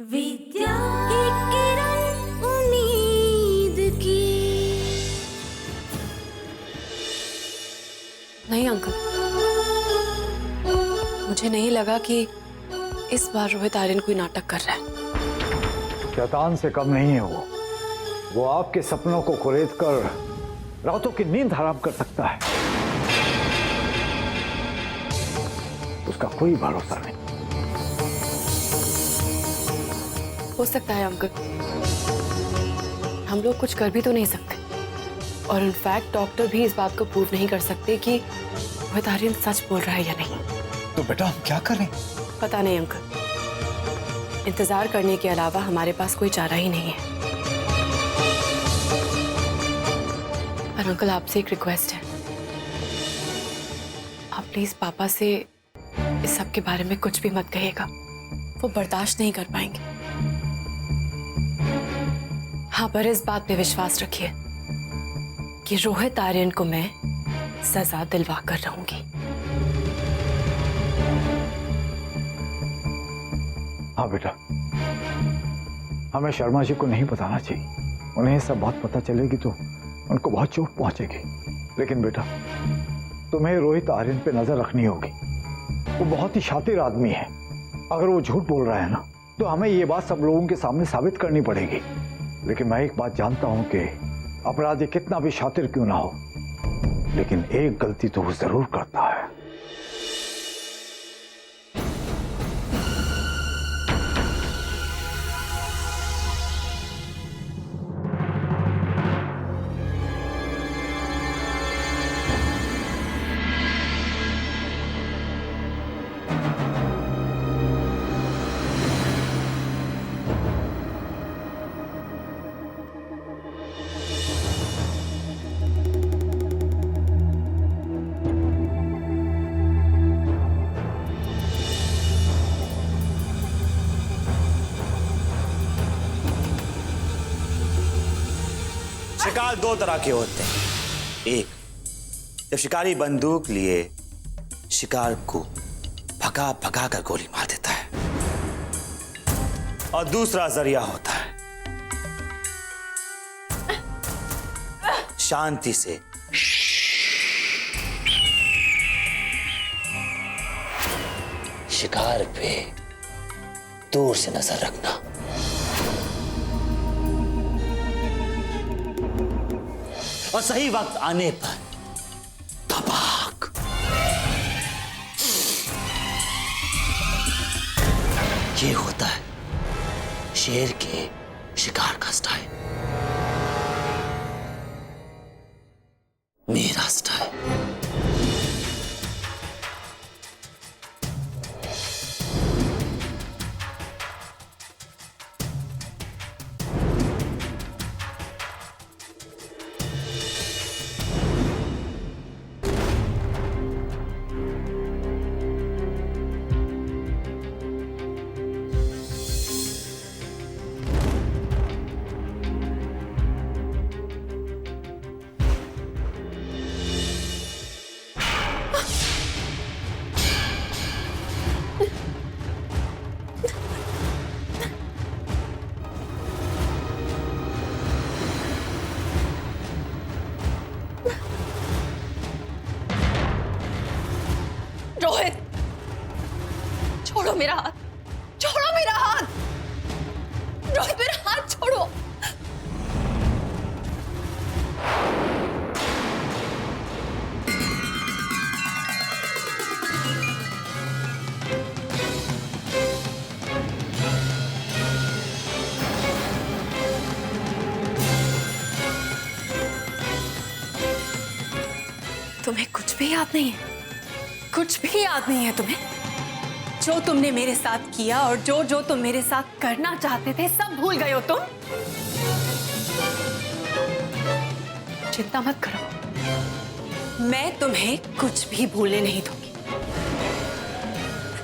विद्या एक किरण उम्मीद की। नहीं अंकल, मुझे नहीं लगा कि इस बार रोहित आर्यन कोई नाटक कर रहा है। शैतान से कम नहीं है वो आपके सपनों को कुरेद कर रातों की नींद हराम कर सकता है। उसका कोई भरोसा नहीं। हो सकता है अंकल, हम लोग कुछ कर भी तो नहीं सकते, और इनफैक्ट डॉक्टर भी इस बात को प्रूव नहीं कर सकते कि रोहित आर्यन सच बोल रहा है या नहीं। तो बेटा हम क्या करें? पता नहीं अंकल, इंतजार करने के अलावा हमारे पास कोई चारा ही नहीं है। पर अंकल, आपसे एक रिक्वेस्ट है, आप प्लीज पापा से इस सब के बारे में कुछ भी मत कहिएगा, वो बर्दाश्त नहीं कर पाएंगे। हाँ, पर इस बात पे विश्वास रखिए कि रोहित आर्यन को मैं सजा दिलवा कर रहूंगी। हाँ बेटा, हमें शर्मा जी को नहीं बताना चाहिए। उन्हें सब बात पता चलेगी तो उनको बहुत चोट पहुंचेगी। लेकिन बेटा, तुम्हें रोहित आर्यन पे नजर रखनी होगी। वो बहुत ही शातिर आदमी है। अगर वो झूठ बोल रहा है ना, तो हमें ये बात सब लोगों के सामने साबित करनी पड़ेगी। लेकिन मैं एक बात जानता हूं कि अपराधी कितना भी शातिर क्यों ना हो, लेकिन एक गलती तो वो जरूर करता है। शिकार दो तरह के होते हैं। एक, जब शिकारी बंदूक लिए शिकार को भगा भगा कर गोली मार देता है, और दूसरा जरिया होता है शांति से शिकार पे दूर से नजर रखना। और सही वक्त आने पर धमाक। ये होता है शेर के शिकार का स्टाइल, मेरा स्टाइल। रोहित, छोड़ो मेरा हाथ, छोड़ो मेरा हाथ। रोहित, मेरा हाथ छोड़ो। तुम्हें कुछ भी याद नहीं है? कुछ भी याद नहीं है तुम्हें? जो तुमने मेरे साथ किया और जो जो तुम मेरे साथ करना चाहते थे, सब भूल गए हो तुम? चिंता मत करो, मैं तुम्हें कुछ भी भूलने नहीं दूंगी।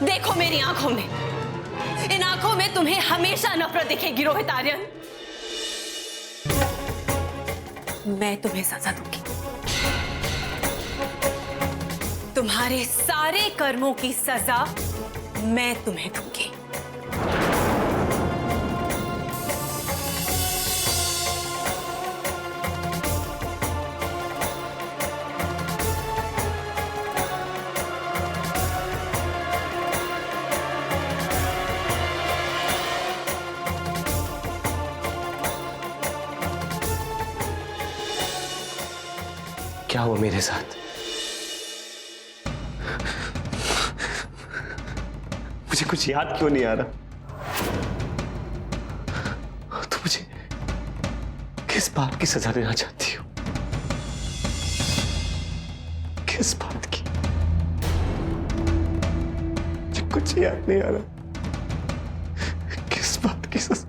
देखो मेरी आंखों में, इन आंखों में तुम्हें हमेशा नफरत दिखेगी रोहित आर्यन। मैं तुम्हें सजा दूंगी। तुम्हारे सारे कर्मों की सजा मैं तुम्हें दूंगी। क्या हुआ मेरे साथ? मुझे कुछ याद क्यों नहीं आ रहा? तो मुझे किस बात की सजा देना चाहती हो? किस बात की? मुझे कुछ याद नहीं आ रहा। किस बात की सजा?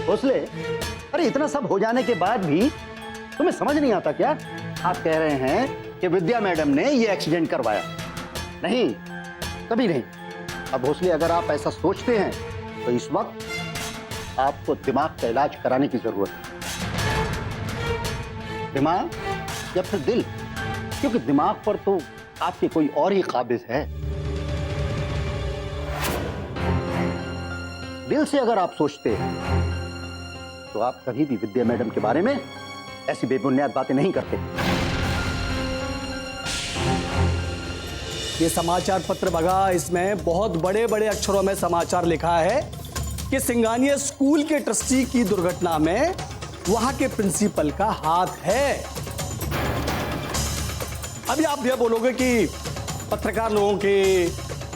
भोसले, अरे इतना सब हो जाने के बाद भी तुम्हें समझ नहीं आता क्या? आप कह रहे हैं कि विद्या मैडम ने ये एक्सीडेंट करवाया। नहीं, कभी नहीं। अब भोसले, अगर आप ऐसा सोचते हैं तो इस वक्त आपको दिमाग का इलाज कराने की जरूरत है। दिमाग या फिर दिल, क्योंकि दिमाग पर तो आपके कोई और ही काबिज है। दिल से अगर आप सोचते हैं तो आप कभी भी विद्या मैडम के बारे में ऐसी बेबुनियाद बातें नहीं करते। ये समाचार पत्र बघा, इसमें बहुत बड़े बड़े अक्षरों में समाचार लिखा है कि सिंगानिया स्कूल के ट्रस्टी की दुर्घटना में वहां के प्रिंसिपल का हाथ है। अभी आप यह बोलोगे कि पत्रकार लोगों के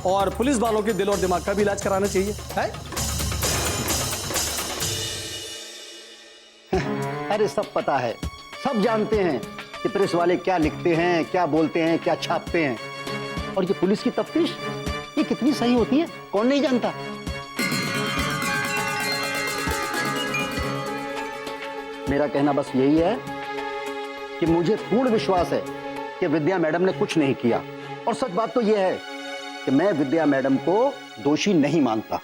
और पुलिस वालों के दिल और दिमाग का भी इलाज कराना चाहिए, है? अरे सब पता है, सब जानते हैं कि प्रेस वाले क्या लिखते हैं, क्या बोलते हैं, क्या छापते हैं। और ये पुलिस की तफ्तीश, ये कितनी सही होती है, कौन नहीं जानता। मेरा कहना बस यही है कि मुझे पूर्ण विश्वास है कि विद्या मैडम ने कुछ नहीं किया। और सच बात तो यह है कि मैं विद्या मैडम को दोषी नहीं मानता।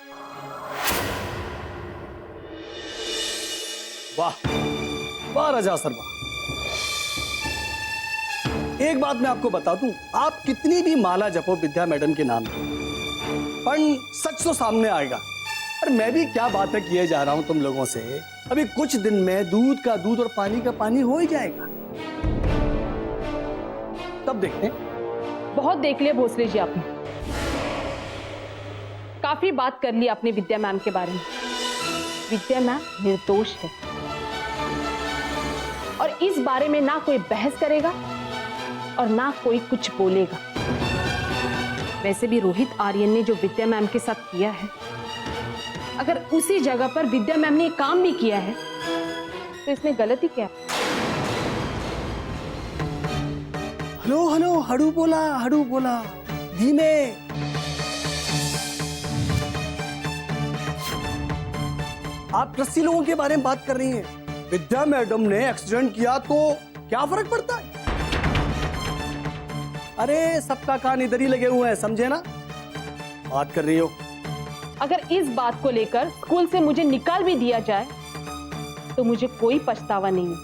वाह वाह राजा सर वाह। एक बात मैं आपको बता दूं, आप कितनी भी माला जपो विद्या मैडम के नाम पे, पर सच तो सामने आएगा। अरे मैं भी क्या बातें किए जा रहा हूं तुम लोगों से। अभी कुछ दिन में दूध का दूध और पानी का पानी हो ही जाएगा, तब देखते हैं। बहुत देख लिया भोसले जी आपने, काफी बात कर ली आपने विद्या मैम के बारे में। विद्या मैम निर्दोष है और इस बारे में ना कोई बहस करेगा और ना कोई कुछ बोलेगा। वैसे भी रोहित आर्यन ने जो विद्या मैम के साथ किया है, अगर उसी जगह पर विद्या मैम ने काम भी किया है तो इसमें गलती क्या है? हेलो हेलो, हड़ू बोला धीमे। आप ट्रस्टी लोगों के बारे में बात कर रही हैं। विद्या मैडम ने एक्सीडेंट किया तो क्या फर्क पड़ता है? अरे सबका कान इधर ही लगे हुए हैं, समझे ना? बात कर रही हो। अगर इस बात को लेकर स्कूल से मुझे निकाल भी दिया जाए तो मुझे कोई पछतावा नहीं।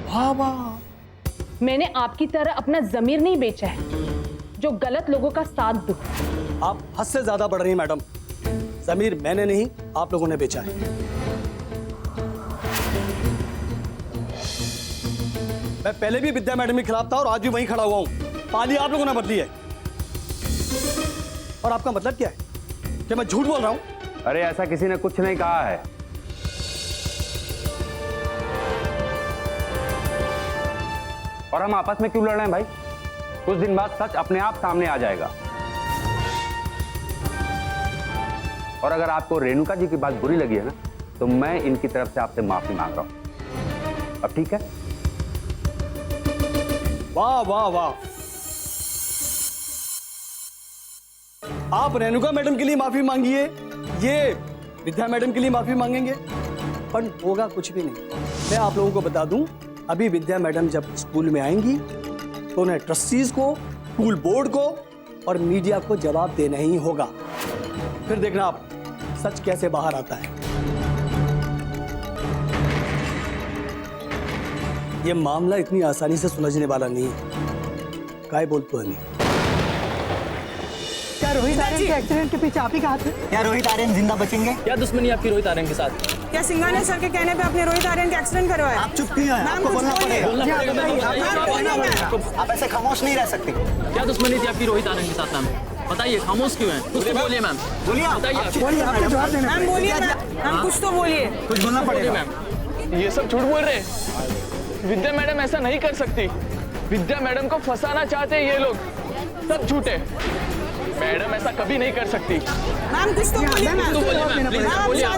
वाह वाह। मैंने आपकी तरह अपना जमीर नहीं बेचा है जो गलत लोगों का साथ दूं। आप हद से ज्यादा बढ़ रही हैं मैडम। जमीर मैंने नहीं, आप लोगों ने बेचा है। मैं पहले भी विद्या मैडम के खिलाफ था और आज भी वहीं खड़ा हुआ हूं। पाली आप लोगों ने बदली है। और आपका मतलब क्या है? क्या मैं झूठ बोल रहा हूं? अरे ऐसा किसी ने कुछ नहीं कहा है। और हम आपस में क्यों लड़ रहे हैं भाई? कुछ दिन बाद सच अपने आप सामने आ जाएगा। और अगर आपको रेणुका जी की बात बुरी लगी है ना, तो मैं इनकी तरफ से आपसे माफी मांग रहा हूं। अब ठीक है? वाह वाह वाह। आप रेणुका मैडम के लिए माफी मांगिए, ये विद्या मैडम के लिए माफी मांगेंगे, पर होगा कुछ भी नहीं। मैं आप लोगों को बता दूं, अभी विद्या मैडम जब स्कूल में आएंगी तो उन्हें ट्रस्टीज को, स्कूल बोर्ड को और मीडिया को जवाब देना ही होगा। फिर देखना आप सच कैसे बाहर आता है। ये मामला इतनी आसानी से सुलझने वाला नहीं है। काय बोलते हैं? क्या रोहित आर्यन के एक्सीडेंट के पीछे आप ही का हाथ है? क्या रोहित आर्यन जिंदा बचेंगे? क्या दुश्मनी आपकी रोहित आर्यन के साथ? क्या सिंघानिया सर के कहने पे आपने रोहित आर्यन का एक्सीडेंट करवाया? आप चुप क्यों हैं? आपको बोलना पड़ेगा। आप ऐसे खामोश नहीं रह सकते। क्या दुश्मनी थी आपकी रोहित आर्यन के साथ? मैम बताइए, खामोश क्यों हैं? कुछ तो बोलिए मैम। बोलिए, बताइए। आपको जवाब देना मैम बोलिए मैम, कुछ तो बोलिए। कुछ बोलना पड़ेगा मैम। ये सब झूठ बोल रहे। विद्या मैडम ऐसा नहीं कर सकती। विद्या मैडम को फंसाना चाहते हैं ये लोग, सब झूठे। मैडम ऐसा कभी नहीं कर सकती। मैम कुछ तो बोलिए मैम।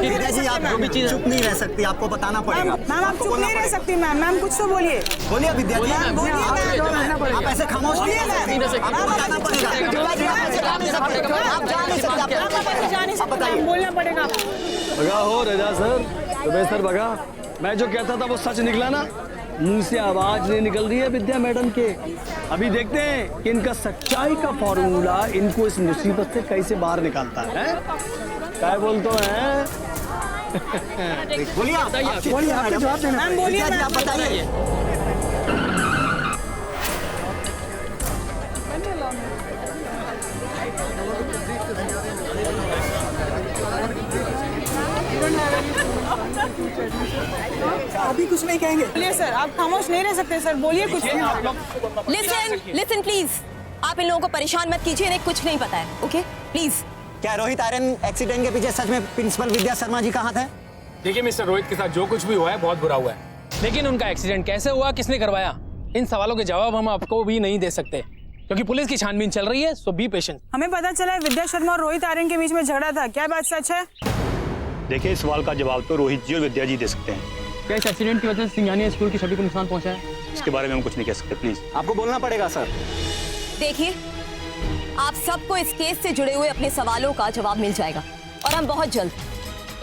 विद्या जी, आप चुप नहीं रह सकती, आपको बताना पड़ेगा। मैम आप चुप नहीं रह सकती मैम। मैम कुछ तो बोलिए। बोलिए विद्या जी, बोलिए आप ऐसे खामोश नहीं रह सकते। आपको बताना पड़ेगा। आप बताइए। बोलना पड़ेगा। भगा हो रजा सर, सुबह सर भगा। मैं जो कहता था वो सच निकला ना। मुंह से आवाज नहीं निकल रही है विद्या मैडम के। अभी देखते हैं कि इनका सच्चाई का फॉर्मूला इनको इस मुसीबत से कैसे बाहर निकालता है। क्या बोलते हैं? बोलिए, आपको जवाब देना। मैम बोलिए, आप बताइए। अभी कुछ नहीं कहेंगे। बोलिए सर, आप खामोश नहीं रह सकते सर, बोलिए कुछ। लिसन प्लीज, आप इन लोगों को परेशान मत कीजिए, इन्हें कुछ नहीं पता है। Okay please. क्या रोहित आर्यन एक्सीडेंट के पीछे सच में प्रिंसिपल विद्या शर्मा जी का हाथ है? देखिए मिस्टर रोहित के साथ जो कुछ भी हुआ है बहुत बुरा हुआ है, लेकिन उनका एक्सीडेंट कैसे हुआ, किसने करवाया, इन सवालों के जवाब हम आपको भी नहीं दे सकते क्योंकि पुलिस की छानबीन चल रही है। सो बी पेशेंट। हमें पता चला है विद्या शर्मा और रोहित आर्यन के बीच में झगड़ा था, क्या बात सच है? देखिए, इस सवाल का जवाब तो रोहित जी और विद्या जी दे सकते हैं। क्या इस एक्सीडेंट की वजह से सिंघानिया स्कूल की छवि को नुकसान पहुंचा है? इसके बारे में हम कुछ नहीं कह सकते। प्लीज आपको बोलना पड़ेगा सर। देखिए, आप सबको इस केस से जुड़े हुए अपने सवालों का जवाब मिल जाएगा और हम बहुत जल्द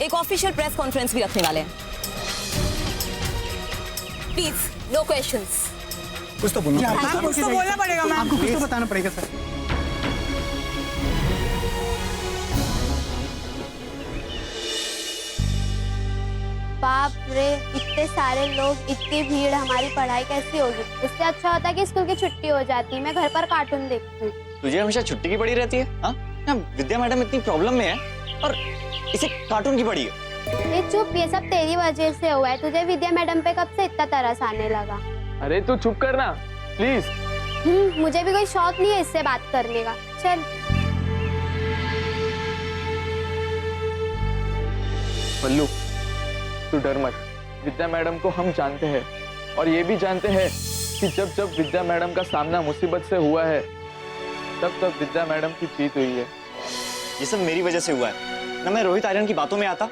एक ऑफिशियल प्रेस कॉन्फ्रेंस भी रखने वाले हैं। Please no questions. कुछ तो बोलना मैम कुछ तो बोलना पड़ेगा मैम। आपको कुछ तो बताना पड़ेगा सर। बाप रे, इतने सारे लोग, इतनी भीड़, हमारी पढ़ाई कैसी होगी? इससे अच्छा होता है कि स्कूल की छुट्टी हो जाती, मैं घर पर कार्टून देखती हूँ। तुझे हमेशा छुट्टी की पड़ी रहती है? हाँ, विद्या मैडम इतनी प्रॉब्लम में है और इसे कार्टून की पड़ी है। ये चुप, ये सब तेरी वजह से हुआ है। तुझे विद्या मैडम पे कब से इतना तरस आने लगा? अरे तू चुप करना प्लीज। मुझे भी कोई शौक नहीं है इससे बात करने का। चल। बल्लू, तू डर मत। विद्या मैडम को हम जानते हैं और ये भी जानते हैं कि जब जब विद्या मैडम का सामना मुसीबत से हुआ है तब तब विद्या मैडम की जीत हुई है। ये सब मेरी वजह से हुआ है। न मैं रोहित आर्यन की बातों में आता,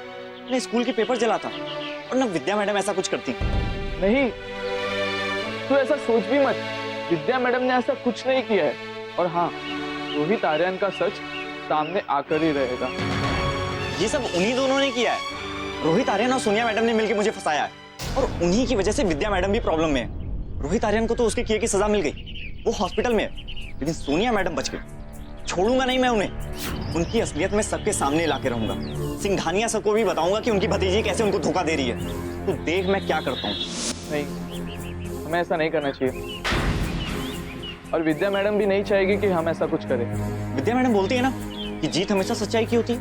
न स्कूल के पेपर जलाता और न विद्या मैडम ऐसा कुछ करती। नहीं, तू ऐसा सोच भी मत। विद्या मैडम ने ऐसा कुछ नहीं किया है। और हाँ, रोहित आर्यन का सच सामने आकर ही रहेगा। ये सब उन्हीं दोनों ने किया है। रोहित आर्यन और सोनिया मैडम ने मिलकर मुझे फंसाया है और उन्हीं की वजह से विद्या मैडम भी प्रॉब्लम में है। रोहित आर्यन को तो उसके किए की सजा मिल गई, वो हॉस्पिटल में है, लेकिन सोनिया मैडम बच गई। छोड़ूंगा नहीं मैं उन्हें। उनकी असलियत में सबके सामने लाके रहूंगा। सिंघानिया सर को भी बताऊंगा कि उनकी भतीजी कैसे उनको धोखा दे रही है। तो देख मैं क्या करता हूँ। नहीं, हमें ऐसा नहीं करना चाहिए और विद्या मैडम भी नहीं चाहेगी कि हम ऐसा कुछ करें। विद्या मैडम बोलती है ना कि जीत हमेशा सच्चाई की होती है।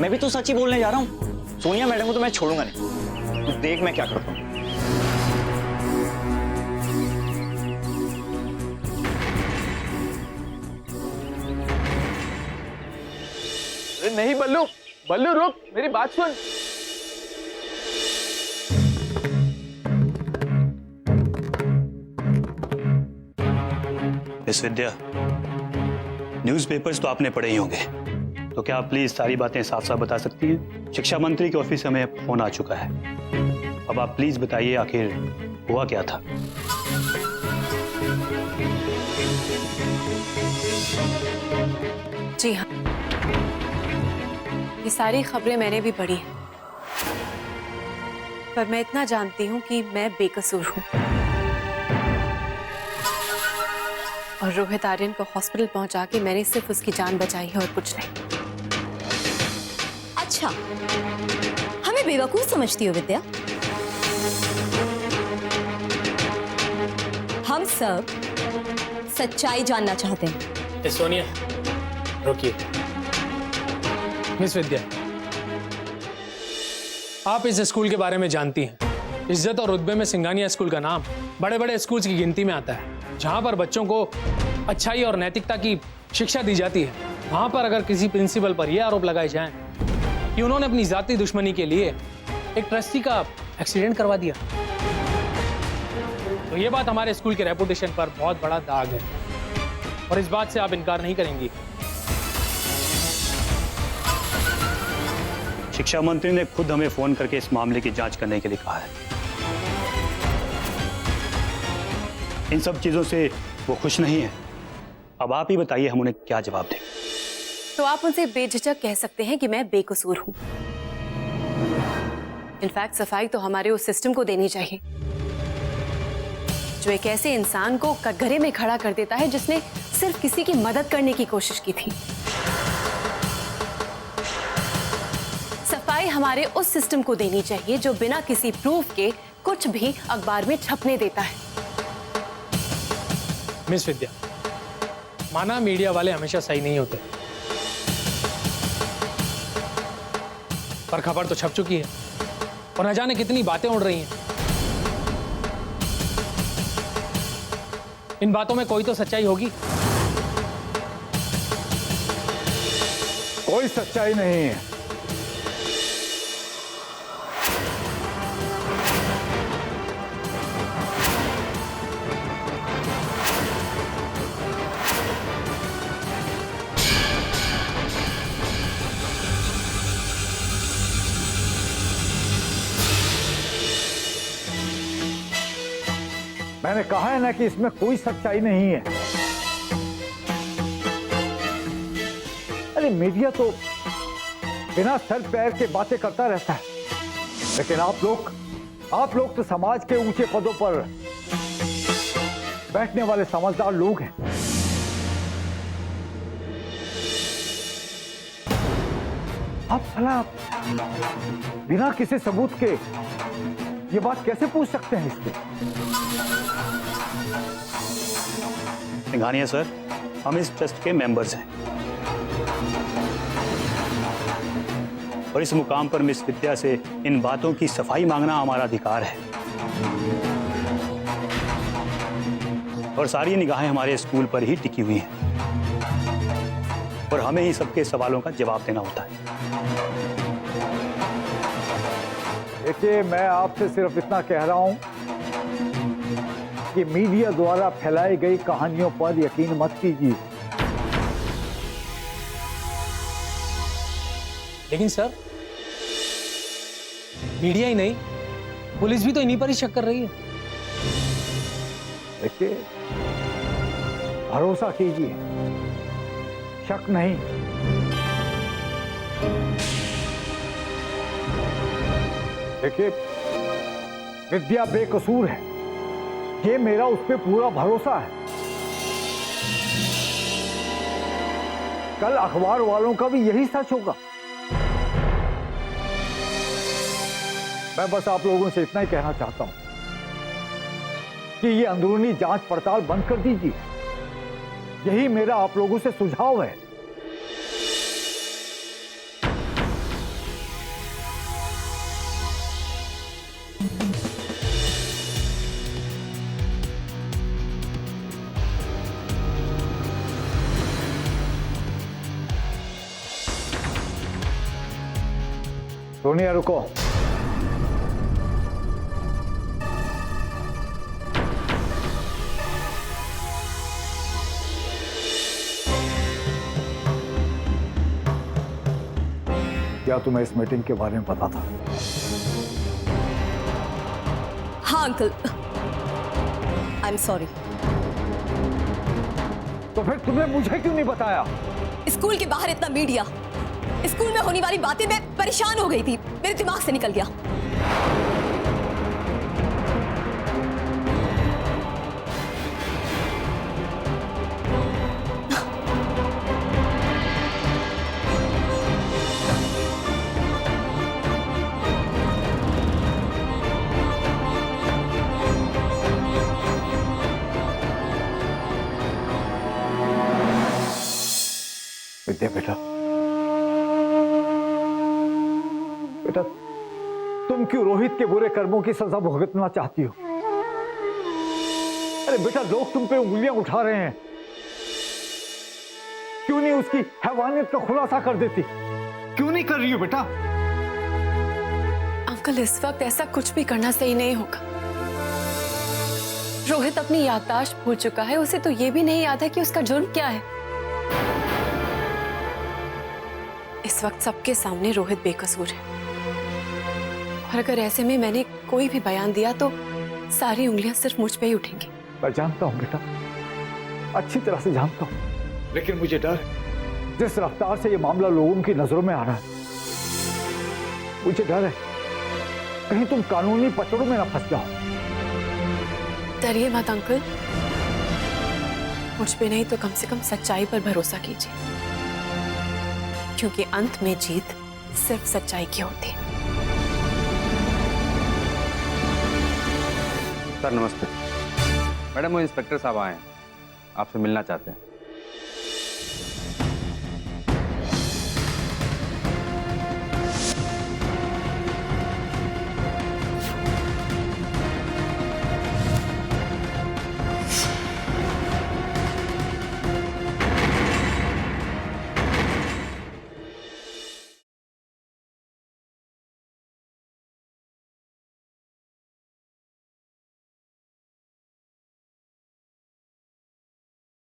मैं भी तो सच ही बोलने जा रहा हूँ। सोनिया मैडम को तो मैं छोड़ूंगा नहीं। तो देख मैं क्या करता हूँ। नहीं बल्लू, बल्लू रुक, मेरी बात सुन। मिस विद्या, न्यूज़पेपर्स तो आपने पढ़े ही होंगे, तो क्या आप प्लीज सारी बातें साफ साफ बता सकती हैं? शिक्षा मंत्री के ऑफिस से हमें फोन आ चुका है। अब आप प्लीज बताइए आखिर हुआ क्या था? जी हाँ, ये सारी खबरें मैंने भी पढ़ी हैं, पर मैं इतना जानती हूँ कि मैं बेकसूर हूँ। और रोहित आर्यन को हॉस्पिटल पहुंचा के मैंने सिर्फ उसकी जान बचाई है और कुछ नहीं। अच्छा, हमें बेवकूफ समझती हो विद्या? हम सब सच्चाई जानना चाहते हैं। ए सोनिया, रुकिए। मिस विद्या, आप इस स्कूल के बारे में जानती हैं। इज्जत और रुतबे में सिंघानिया स्कूल का नाम बड़े बड़े स्कूल्स की गिनती में आता है। जहां पर बच्चों को अच्छाई और नैतिकता की शिक्षा दी जाती है, वहां पर अगर किसी प्रिंसिपल पर यह आरोप लगाए जाएं कि उन्होंने अपनी जाति दुश्मनी के लिए एक ट्रस्टी का एक्सीडेंट करवा दिया, तो ये बात हमारे स्कूल के रेपुटेशन पर बहुत बड़ा दाग है। और इस बात से आप इनकार नहीं करेंगी। शिक्षा मंत्री ने खुद हमें फोन करके इस मामले की जांच करने के लिए कहा है। इन सब चीजों से वो खुश नहीं है। अब आप ही बताइए हम उन्हें क्या जवाब दें। तो आप उनसे बेझिझक कह सकते हैं कि मैं बेकसूर हूं। इनफैक्ट सफाई तो हमारे उस सिस्टम को देनी चाहिए जो एक ऐसे इंसान को कटघरे में खड़ा कर देता है जिसने सिर्फ किसी की मदद करने की कोशिश की थी। सफाई हमारे उस सिस्टम को देनी चाहिए जो बिना किसी प्रूफ के कुछ भी अखबार में छपने देता है। मिस विद्या, माना मीडिया वाले हमेशा सही नहीं होते, पर खबर तो छप चुकी है और न जाने कितनी बातें उड़ रही हैं। इन बातों में कोई तो सच्चाई होगी। कोई सच्चाई नहीं है। मैंने कहा है ना कि इसमें कोई सच्चाई नहीं है। अरे मीडिया तो बिना सर पैर के बातें करता रहता है, लेकिन आप लोग तो समाज के ऊंचे पदों पर बैठने वाले समझदार लोग हैं। आप भला बिना किसी सबूत के ये बात कैसे पूछ सकते हैं इससे? सिंघानिया सर, हम इस ट्रस्ट के मेंबर्स हैं और इस मुकाम पर मिस विद्या से इन बातों की सफाई मांगना हमारा अधिकार है। और सारी निगाहें हमारे स्कूल पर ही टिकी हुई हैं और हमें ही सबके सवालों का जवाब देना होता है। देखिए, मैं आपसे सिर्फ इतना कह रहा हूं कि मीडिया द्वारा फैलाई गई कहानियों पर यकीन मत कीजिए। लेकिन सर, मीडिया ही नहीं, पुलिस भी तो इन्हीं पर ही शक कर रही है। देखिए, भरोसा कीजिए, शक नहीं। देखिए, विद्या बेकसूर है, ये मेरा उस पर पूरा भरोसा है। कल अखबार वालों का भी यही सच होगा। मैं बस आप लोगों से इतना ही कहना चाहता हूं कि ये अंदरूनी जांच पड़ताल बंद कर दीजिए। यही मेरा आप लोगों से सुझाव है। सोनिया, रुको। क्या तुम्हें इस मीटिंग के बारे में पता था? हाँ अंकल, आई एम सॉरी। तो फिर तुमने मुझे क्यों नहीं बताया? स्कूल के बाहर इतना मीडिया, स्कूल में होने वाली बातें, मैं परेशान हो गई थी, मेरे दिमाग से निकल गया। विद्या बेटा, बेटा तुम क्यों रोहित के बुरे कर्मों की सजा भुगतना चाहती हो? अरे बेटा, लोग तुम पे उंगलियां उठा रहे हैं, क्यों नहीं उसकी हैवानियत का खुलासा कर देती? क्यों नहीं कर रही हो बेटा? अंकल, इस वक्त ऐसा कुछ भी करना सही नहीं होगा। रोहित अपनी याददाश्त भूल चुका है, उसे तो ये भी नहीं याद है कि उसका जुर्म क्या है। इस वक्त सबके सामने रोहित बेकसूर है, और अगर ऐसे में मैंने कोई भी बयान दिया तो सारी उंगलियां सिर्फ मुझ पे ही उठेंगी। मैं जानता हूं बेटा, अच्छी तरह से जानता हूं, लेकिन मुझे डर है जिस रफ्तार से ये मामला लोगों की नजरों में आ रहा है, मुझे डर है कहीं तुम कानूनी पचड़ों में ना फंस जाओ। डरिए मत अंकल, मुझ पे नहीं तो कम से कम सच्चाई पर भरोसा कीजिए, क्योंकि अंत में जीत सिर्फ सच्चाई की होती है। सर नमस्ते। मैडम वो इंस्पेक्टर साहब आए हैं, आपसे मिलना चाहते हैं।